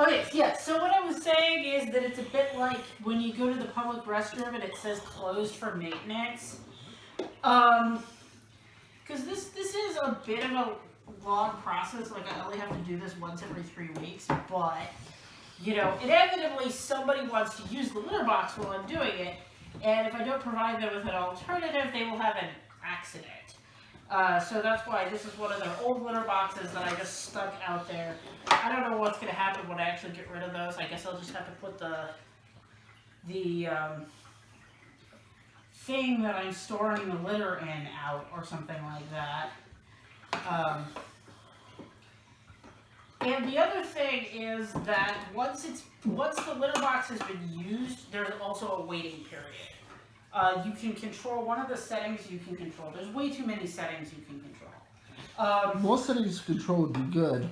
Okay, yeah, so what I was saying is that it's a bit like when you go to the public restroom and it says closed for maintenance. Because this is a bit of a long process. Like, I only have to do this once every 3 weeks, but, you know, inevitably somebody wants to use the litter box while I'm doing it, and if I don't provide them with an alternative, they will have an accident. So that's why this is one of their old litter boxes that I just stuck out there. I don't know what's going to happen when I actually get rid of those. I guess I'll just have to put the thing that I'm storing the litter in out or something like that. And the other thing is that once the litter box has been used, there's also a waiting period. You can control one of the settings you can control. There's way too many settings you can control. More settings to control would be good.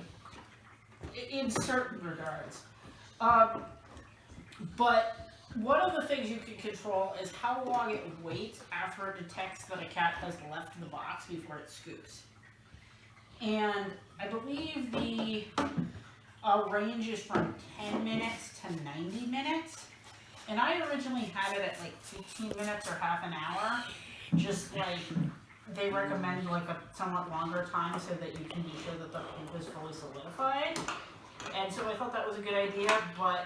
In certain regards. But one of the things you can control is how long it waits after it detects that a cat has left the box before it scoops. And I believe the range is from 10 minutes to 90 minutes. And I originally had it at like 15 minutes or half an hour. Just like, they recommend like a somewhat longer time so that you can be sure that the poop is fully solidified. And so I thought that was a good idea, but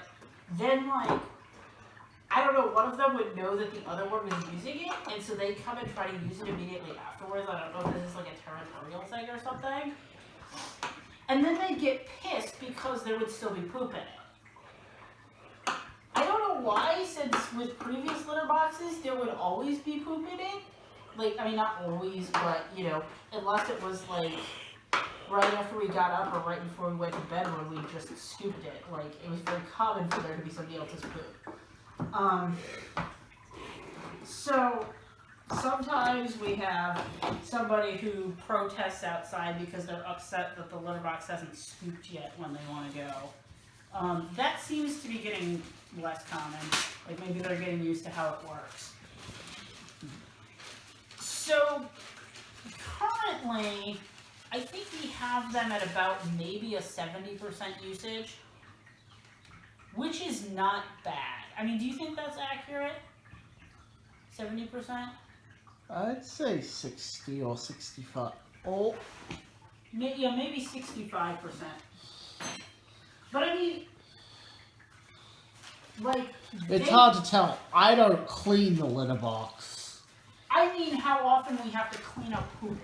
then like, I don't know, one of them would know that the other one was using it, and so they come and try to use it immediately afterwards. I don't know if this is like a territorial thing or something. And then they get pissed because there would still be poop in it. I don't know why, since with previous litter boxes, there would always be poop in it. Like, I mean, not always, but, you know, unless it was like right after we got up or right before we went to bed when we just scooped it. Like, it was very common for there to be somebody else's poop. So sometimes we have somebody who protests outside because they're upset that the litter box hasn't scooped yet when they want to go. That seems to be getting less common. Like, maybe they're getting used to how it works. So currently, I think we have them at about maybe a 70% usage, which is not bad. I mean, do you think that's accurate? 70%? I'd say 60 or 65. Oh. Yeah, maybe 65%. But I mean, like... It's hard to tell. I don't clean the litter box. I mean, how often we have to clean up poop,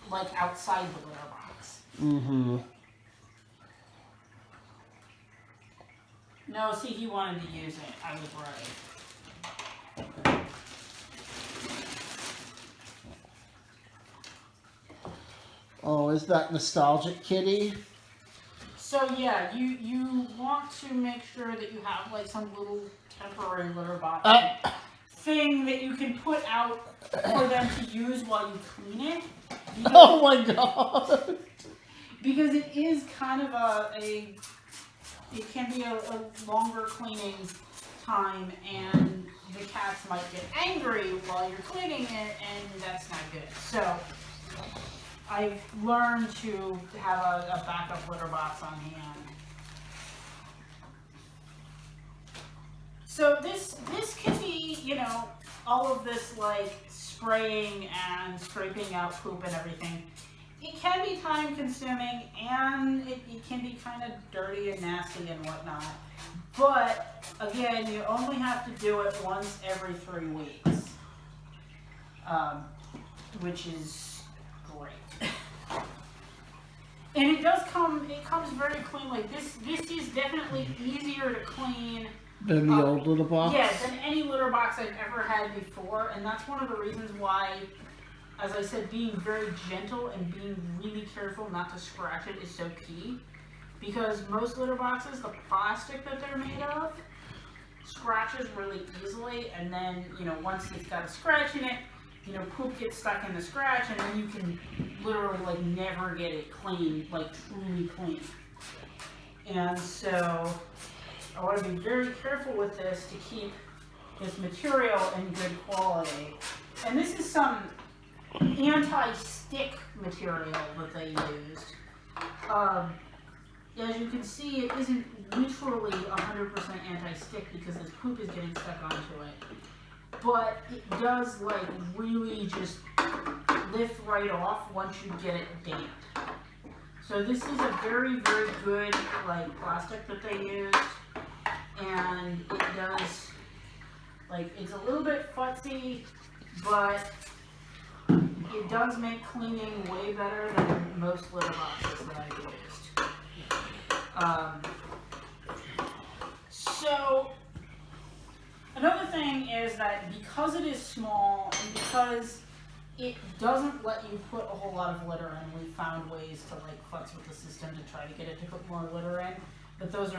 like, outside the litter box. Mm-hmm. No, see, he wanted to use it. I was right. Oh, is that nostalgic kitty? So yeah, you want to make sure that you have like some little temporary litter box thing that you can put out for them to use while you clean it. Because, oh my god! Because it is kind of it can be a longer cleaning time, and the cats might get angry while you're cleaning it, and that's not good. So I've learned to have a backup litter box on hand. So this can be, you know, all of this like spraying and scraping out poop and everything. It can be time consuming, and it can be kind of dirty and nasty and whatnot. But again, you only have to do it once every 3 weeks, which is great. And it comes very clean. Like this is definitely easier to clean than the old litter box? Yeah, than any litter box I've ever had before. And that's one of the reasons why, as I said, being very gentle and being really careful not to scratch it is so key. Because most litter boxes, the plastic that they're made of, scratches really easily. And then, you know, once it's got a scratch in it, you know, poop gets stuck in the scratch, and then you can literally, like, never get it clean, like, truly clean. And so I want to be very careful with this to keep this material in good quality. And this is some anti-stick material that they used. as you can see, it isn't literally 100% anti-stick because this poop is getting stuck onto it. But it does like really just lift right off once you get it damp. So this is a very, very good like plastic that they used, and it does like, it's a little bit futzy, but it does make cleaning way better than most litter boxes that I've used. So another thing is that because it is small and because it doesn't let you put a whole lot of litter in, we found ways to like futz with the system to try to get it to put more litter in, but those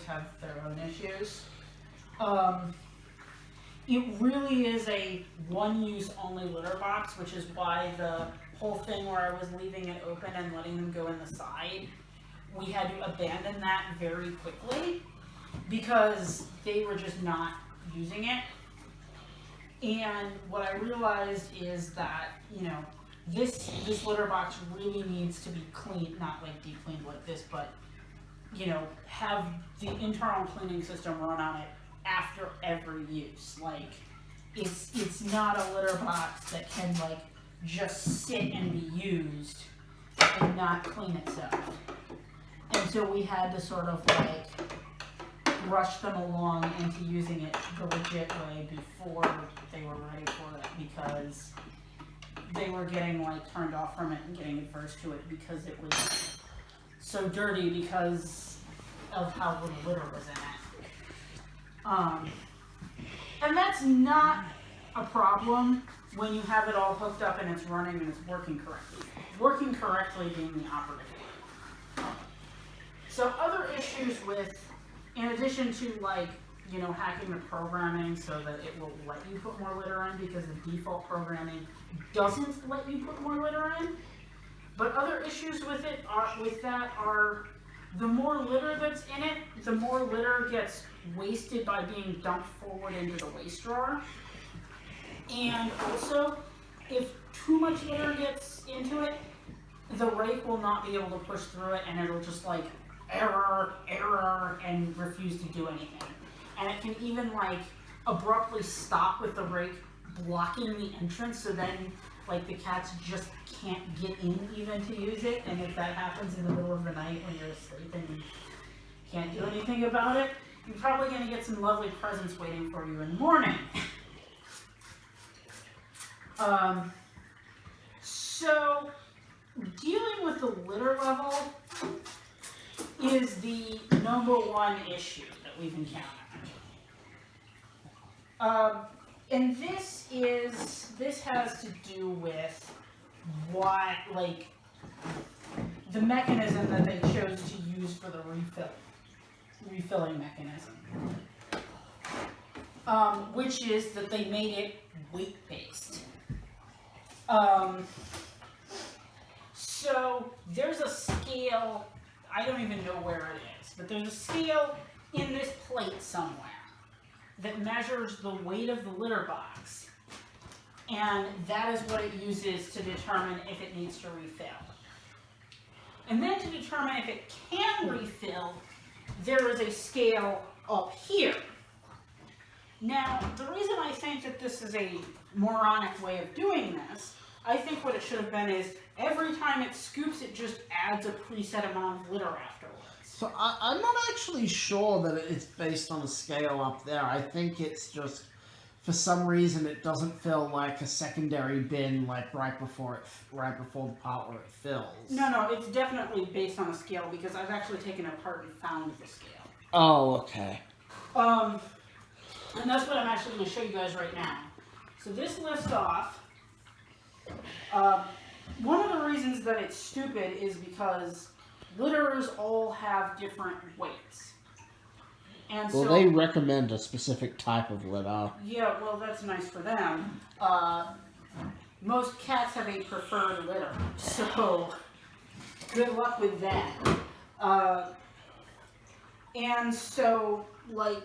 have their own issues. It really is a one-use only litter box, which is why the whole thing where I was leaving it open and letting them go in the side, we had to abandon that very quickly because they were just not using it. And what I realized is that, you know, this litter box really needs to be cleaned, not like deep cleaned like this, but, you know, have the internal cleaning system run on it after every use. Like, it's not a litter box that can like just sit and be used and not clean itself. And so we had to sort of like rush them along into using it the legit way before they were ready for it, because they were getting like turned off from it and getting adverse to it because it was so dirty because of how little litter was in it. And that's not a problem when you have it all hooked up and it's running and it's working correctly. Working correctly being the operative word. So other issues with, in addition to like, you know, hacking the programming so that it will let you put more litter in because the default programming doesn't let you put more litter in, but other issues with it are the more litter that's in it, the more litter gets wasted by being dumped forward into the waste drawer. And also, if too much litter gets into it, the rake will not be able to push through it, and it'll just like error, and refuse to do anything. And it can even like abruptly stop with the rake blocking the entrance, so then like the cats just can't get in even to use it. And if that happens in the middle of the night when you're asleep and you can't do anything about it, you're probably going to get some lovely presents waiting for you in the morning. So dealing with the litter level is the number one issue that we've encountered. And this has to do with what, like, the mechanism that they chose to use for the refilling mechanism. Which is that they made it weight-based. So there's a scale, I don't even know where it is, but there's a scale in this plate somewhere that measures the weight of the litter box, and that is what it uses to determine if it needs to refill. And then to determine if it can refill, there is a scale up here. Now, the reason I think that this is a moronic way of doing this, I think what it should have been is every time it scoops, it just adds a preset amount of litter afterwards. So I'm not actually sure that it's based on a scale up there. I think it's just, for some reason, it doesn't fill like a secondary bin like right before the part where it fills. No, it's definitely based on a scale because I've actually taken it apart and found the scale. Oh, okay. And that's what I'm actually going to show you guys right now. So this lifts off. One of the reasons that it's stupid is because litters all have different weights. And well, so, they recommend a specific type of litter. Yeah, well, that's nice for them. Most cats have a preferred litter, so good luck with that. And so, like,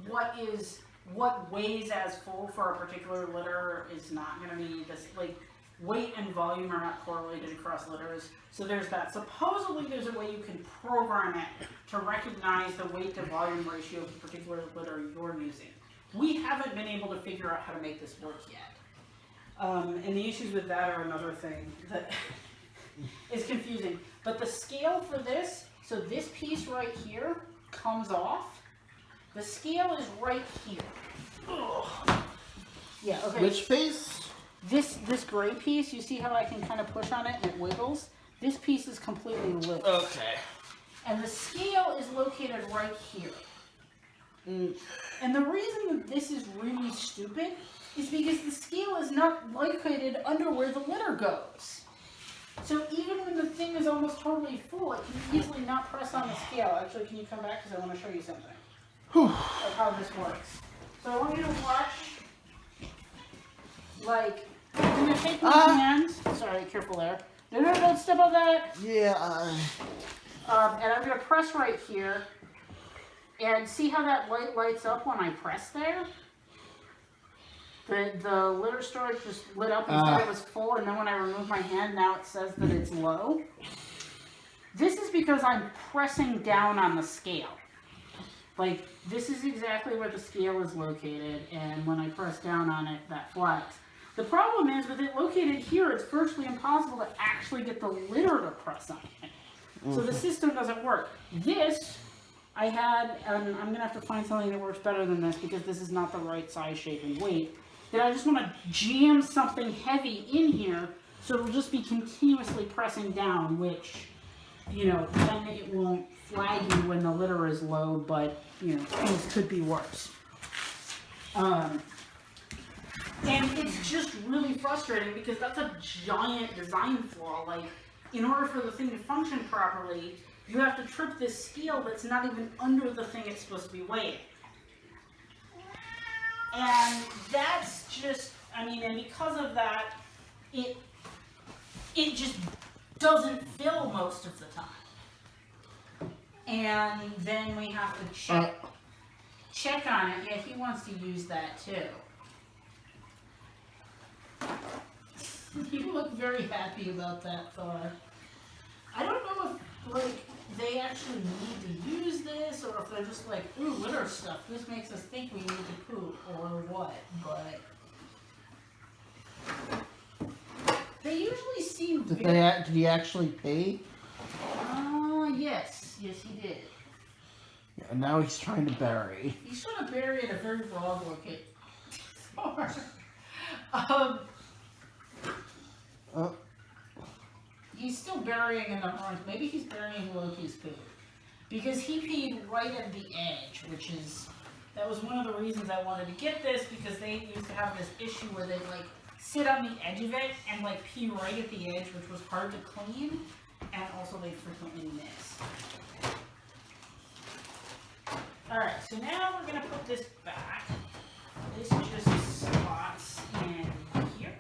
what weighs as full for a particular litter is not going to be this, like, weight and volume are not correlated across litters. So there's that. Supposedly there's a way you can program it to recognize the weight to volume ratio of the particular litter you're using. We haven't been able to figure out how to make this work yet. And the issues with that are another thing that is confusing. But the scale for this, so this piece right here comes off. The scale is right here. Ugh. Yeah, okay. Which piece? This gray piece, you see how I can kind of push on it and it wiggles? This piece is completely lit. Okay. And the scale is located right here. And the reason that this is really stupid is because the scale is not located under where the litter goes. So even when the thing is almost totally full, it can easily not press on the scale. Actually, can you come back because I want to show you something of how this works. So I want you to watch, like, I'm going to take my hand. Sorry, careful there. No, don't step on that. Yeah. And I'm going to press right here. And see how that light lights up when I press there? The litter storage just lit up and said it was full, and then when I remove my hand, now it says that it's low. This is because I'm pressing down on the scale. Like, this is exactly where the scale is located, and when I press down on it, that flags. The problem is, with it located here, it's virtually impossible to actually get the litter to press on it. So the system doesn't work. This, I had, and I'm going to have to find something that works better than this because this is not the right size, shape, and weight. That I just want to jam something heavy in here so it'll just be continuously pressing down, which, you know, then it won't flag you when the litter is low, but, you know, things could be worse. And it's just really frustrating because that's a giant design flaw. Like, in order for the thing to function properly, you have to trip this scale that's not even under the thing it's supposed to be weighing. And that's just, I mean, and because of that, it just doesn't fill most of the time. And then we have to check on it. Yeah, he wants to use that too. You look very happy about that, Thor. I don't know if, like, they actually need to use this, or if they're just like, ooh, litter stuff, this makes us think we need to poop, or what, but they usually seem Did he actually pee? Yes, he did. Yeah, and now he's trying to bury. He's trying to bury in a very broad location. He's still burying in the horns. Maybe he's burying Loki's poop. Because he peed right at the edge, which is, that was one of the reasons I wanted to get this, because they used to have this issue where they'd like sit on the edge of it and like pee right at the edge, which was hard to clean, and also they frequently miss. Alright, so now we're going to put this back. This just slots in here.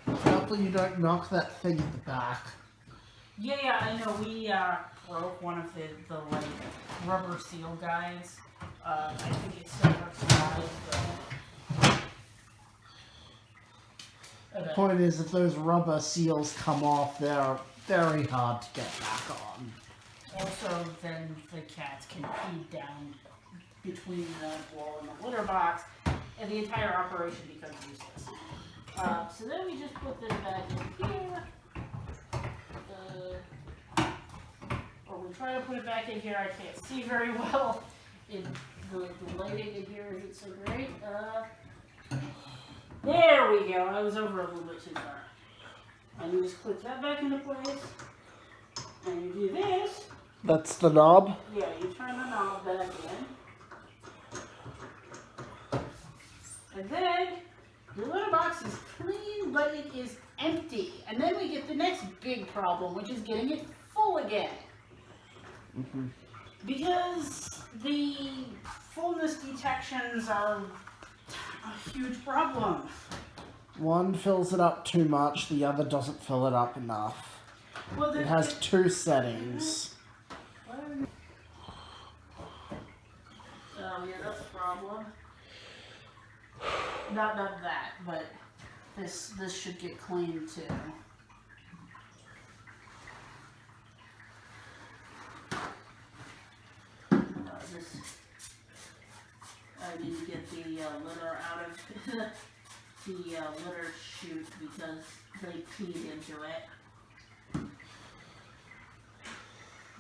Hopefully you don't knock that thing at the back. Yeah, I know. We broke one of the like rubber seal guides. I think it still works fine, but The point is, if those rubber seals come off, they're very hard to get back on. also then the cats can pee down between the wall and the litter box, and the entire operation becomes useless. So then we just put this back in here. Or we try to put it back in here. I can't see very well. The lighting in here isn't so great. There we go. I was over a little bit too far. And you just click that back into place. And you do this. That's the knob? Yeah, you turn the knob back in. And then your litter box is clean, but it is empty. And then we get the next big problem, which is getting it full again. Mm-hmm. Because the fullness detections are a huge problem. One fills it up too much, the other doesn't fill it up enough. Well, it has two settings. Yeah, that's a problem. Not that, but This should get cleaned too. I need to get the litter out of the litter chute because they peed into it.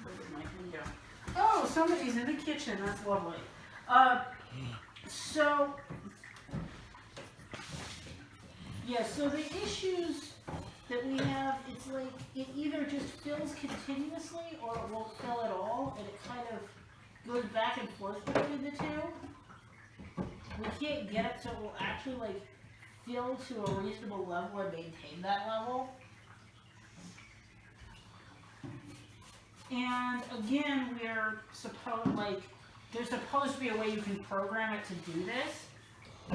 Where's my finger? Oh, somebody's in the kitchen. That's lovely. So the issues that we have, it's like it either just fills continuously or it won't fill at all, and it kind of goes back and forth between the two. We can't get it so it will actually like fill to a reasonable level and maintain that level. And again, there's supposed to be a way you can program it to do this,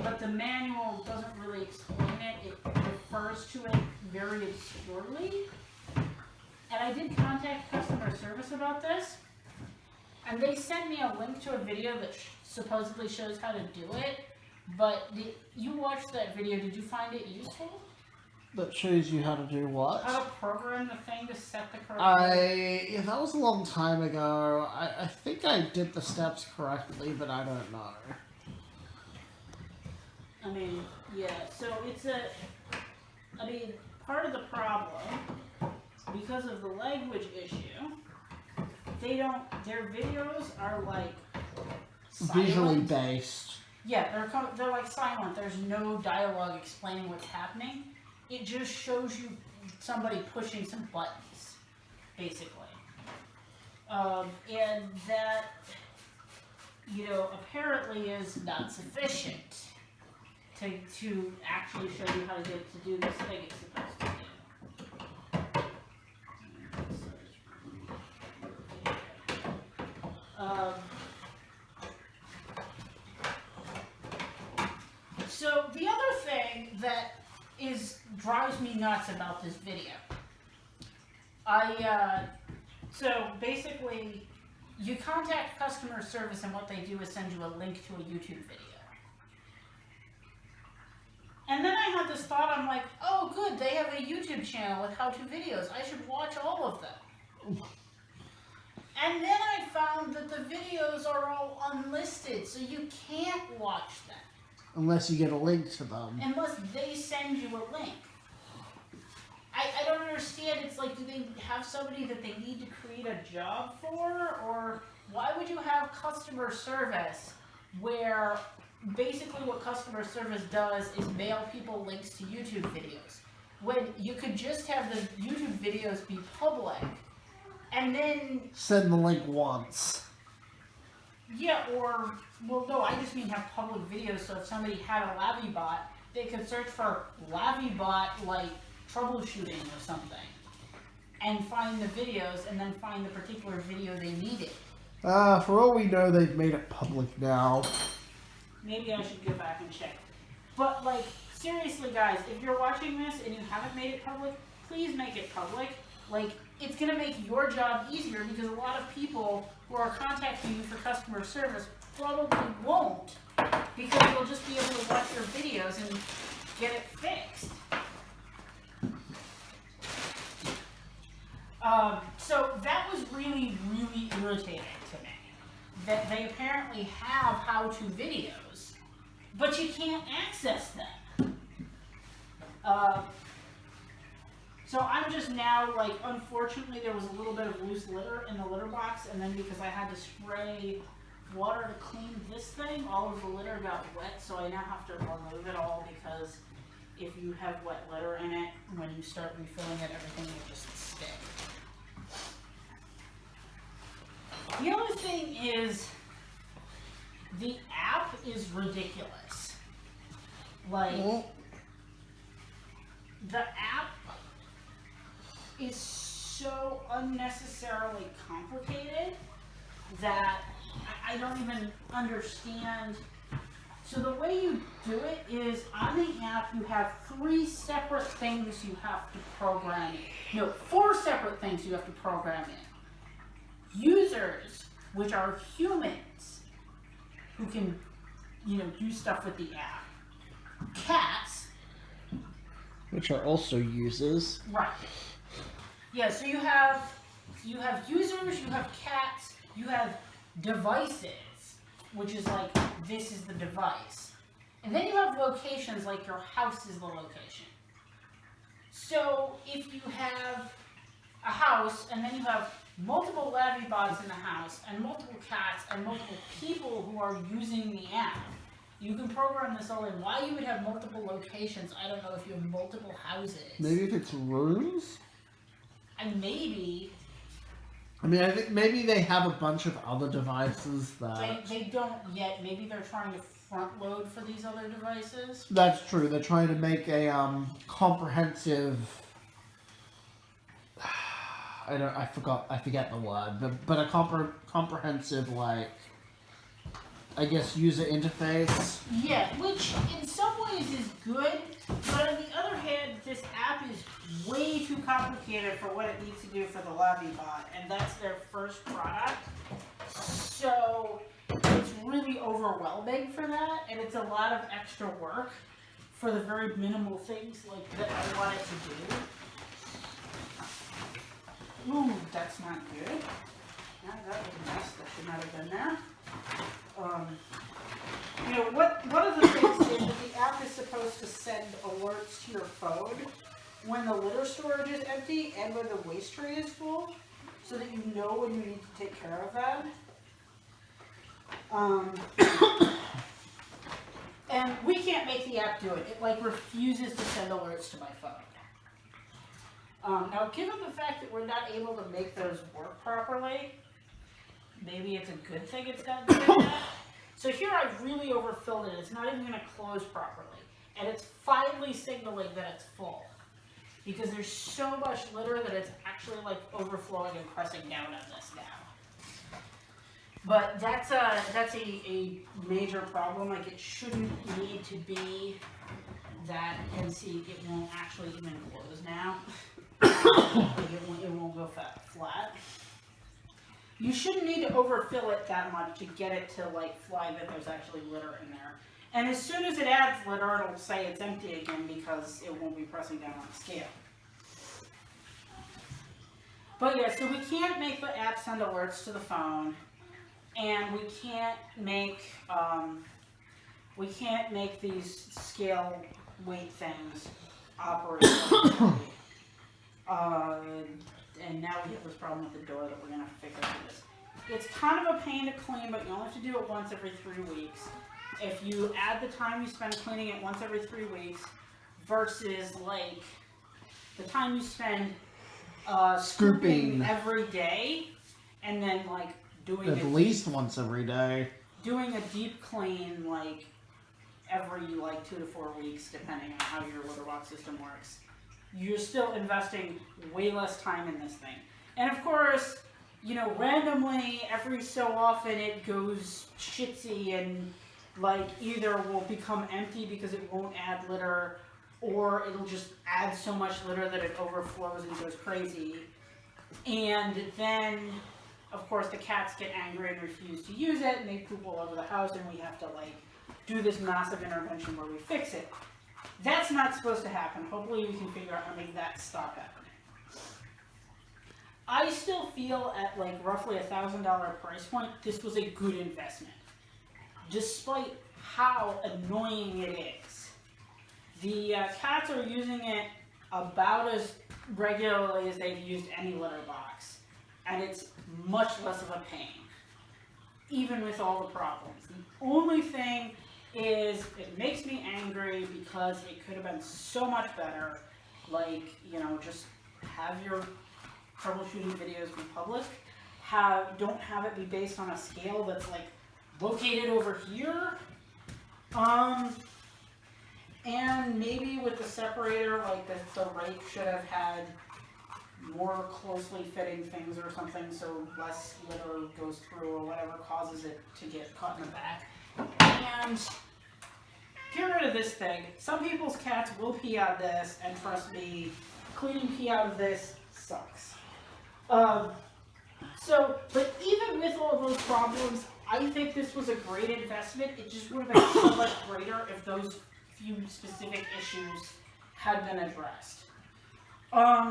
but the manual doesn't really explain it. It refers to it very obscurely. And I did contact customer service about this, and they sent me a link to a video that supposedly shows how to do it, but you watched that video, did you find it useful? That shows you how to do what? How to program the thing to set the correct yeah, that was a long time ago. I think I did the steps correctly, but I don't know. I mean, yeah, so part of the problem, because of the language issue, their videos are like silent. Visually based. Yeah, they're like silent. There's no dialogue explaining what's happening. It just shows you somebody pushing some buttons, basically. And that, apparently is not sufficient to actually show you how to get it to do this thing it's supposed to do. So the other thing that drives me nuts about this video. So basically, you contact customer service and what they do is send you a link to a YouTube video. And then I had this thought, I'm like, oh good, they have a YouTube channel with how-to videos. I should watch all of them. And then I found that the videos are all unlisted, so you can't watch them. Unless you get a link to them. Unless they send you a link. I don't understand. It's like, do they have somebody that they need to create a job for? Or why would you have customer service where basically what customer service does is mail people links to YouTube videos? When you could just have the YouTube videos be public and then... Send the link once. Yeah, well, no, I just mean have public videos, so if somebody had a Lavviebot, they could search for Lavviebot, like, troubleshooting or something, and find the videos, and then find the particular video they needed. For all we know, they've made it public now. Maybe I should go back and check. But, like, seriously, guys, if you're watching this and you haven't made it public, please make it public. Like, it's going to make your job easier because a lot of people who are contacting you for customer service probably won't, because you'll just be able to watch your videos and get it fixed. So that was really, really irritating to me, that they apparently have how-to videos, but you can't access them. So I'm just now, like, unfortunately there was a little bit of loose litter in the litter box, and then because I had to spray water to clean this thing, all of the litter got wet, so I now have to remove it all, because if you have wet litter in it, when you start refilling it, everything will just stick. The other thing is, the app is ridiculous. Like, the app is so unnecessarily complicated that I don't even understand. So the way you do it is, on the app you have 3 separate things you have to program in. No, 4 separate things you have to program in. Users, which are humans who can, do stuff with the app. Cats, Which are also users. Right. Yeah, so you have users, you have cats, you have devices, which is like, this is the device. And then you have locations, like your house is the location. So if you have a house, and then you have multiple Lavviebots in the house, and multiple cats, and multiple people who are using the app, you can program this all in. Why you would have multiple locations, I don't know if you have multiple houses. Maybe if it's rooms? And maybe... I mean, I think maybe they have a bunch of other devices that... They don't yet. Maybe they're trying to front load for these other devices. That's true. They're trying to make a comprehensive... I forget the word, but a comprehensive, like, I guess, user interface. Yeah, which in some ways is good, but on the other hand, this app is way too complicated for what it needs to do for the Lavviebot, and that's their first product. So it's really overwhelming for that, and it's a lot of extra work for the very minimal things like that I want it to do. Ooh, that's not good. Yeah, that was a mess. That should not have been there. You know, one of the things is that the app is supposed to send alerts to your phone when the litter storage is empty and when the waste tray is full, so that you know when you need to take care of that. And we can't make the app do it. It like refuses to send alerts to my phone. Now, given the fact that we're not able to make those work properly, maybe it's a good thing it's not doing that. So here I've really overfilled it. It's not even going to close properly. And it's finally signaling that it's full. Because there's so much litter that it's actually like overflowing and pressing down on this now. But that's a major problem. Like, it shouldn't need to be that, and see, it won't actually even close now. Like it won't go flat. You shouldn't need to overfill it that much to get it to like flag that there's actually litter in there. And as soon as it adds litter, it'll say it's empty again because it won't be pressing down on the scale. But yeah, so we can't make the app send alerts to the phone, and we can't make these scale weight things operate. And now we have this problem with the door that we're going to have to fix after this. It's kind of a pain to clean, but you only have to do it once every 3 weeks. If you add the time you spend cleaning it once every 3 weeks versus like the time you spend scooping every day, and then like doing at least once every day, doing a deep clean like every like 2 to 4 weeks, depending on how your litter box system works, you're still investing way less time in this thing. And of course, you know, randomly, every so often it goes shitsy and like either will become empty because it won't add litter, or it'll just add so much litter that it overflows and goes crazy. And then, of course, the cats get angry and refuse to use it, and they poop all over the house, and we have to like do this massive intervention where we fix it. That's not supposed to happen. Hopefully we can figure out how to make that stop happening. I still feel at like roughly $1,000 price point, this was a good investment. Despite how annoying it is. The cats are using it about as regularly as they've used any litter box. And it's much less of a pain. Even with all the problems. The only thing is it makes me angry because it could have been so much better. Like, you know, just have your troubleshooting videos be public. Don't have it be based on a scale that's like located over here. And maybe with the separator, like the rake should have had more closely fitting things or something, so less litter goes through or whatever causes it to get caught in the back. And get rid of this thing. Some people's cats will pee out of this, and trust me, cleaning pee out of this sucks. But even with all those problems, I think this was a great investment. It just would have been so much greater if those few specific issues had been addressed.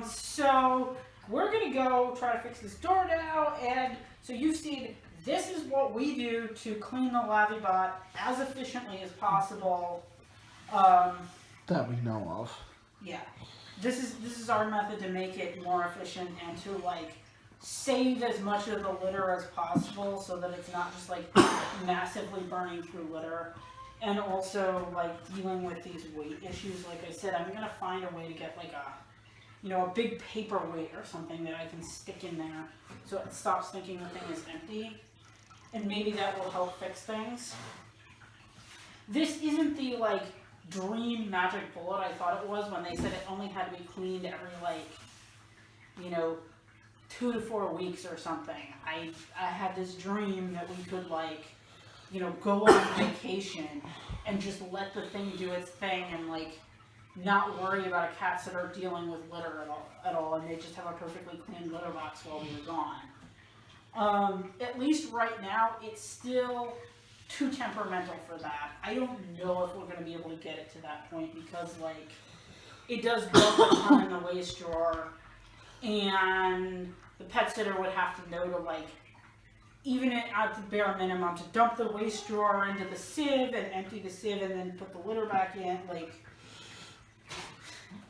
So we're gonna go try to fix this door now, and so you've seen this is what we do to clean the Lavviebot as efficiently as possible. That we know of. Yeah, this is our method to make it more efficient and to like save as much of the litter as possible, so that it's not just like massively burning through litter. And also like dealing with these weight issues. Like I said, I'm gonna find a way to get like a big paperweight or something that I can stick in there so it stops thinking the thing is empty. And maybe that will help fix things. This isn't the like dream magic bullet I thought it was when they said it only had to be cleaned every like 2 to 4 weeks or something. I had this dream that we could like go on vacation and just let the thing do its thing and like not worry about a cat sitter dealing with litter at all, and they just have a perfectly clean litter box while we were gone. At least right now, it's still too temperamental for that. I don't know if we're going to be able to get it to that point because, like, it does go up a ton in the waste drawer, and the pet sitter would have to know to, like, even at the bare minimum, to dump the waste drawer into the sieve and empty the sieve and then put the litter back in. Like,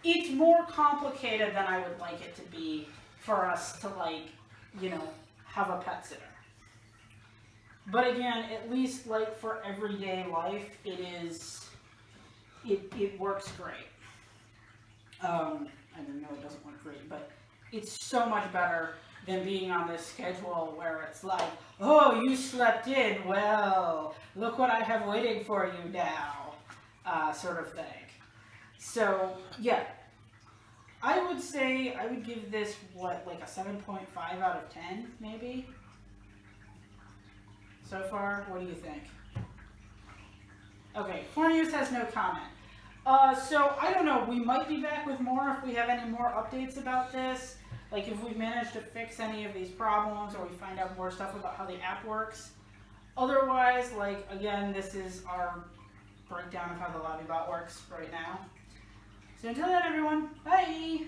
it's more complicated than I would like it to be for us to, like, have a pet sitter. But again, at least like for everyday life, it works great. I don't know, it doesn't work great, but it's so much better than being on this schedule where it's like, oh, you slept in, well, look what I have waiting for you now, sort of thing. So, yeah, I would say I would give this, like a 7.5 out of 10, maybe? So far, what do you think? Okay, Fornius has no comment. So, I don't know, we might be back with more if we have any more updates about this. Like, if we manage to fix any of these problems or we find out more stuff about how the app works. Otherwise, like, again, this is our breakdown of how the Lavviebot works right now. So until then, everyone, bye!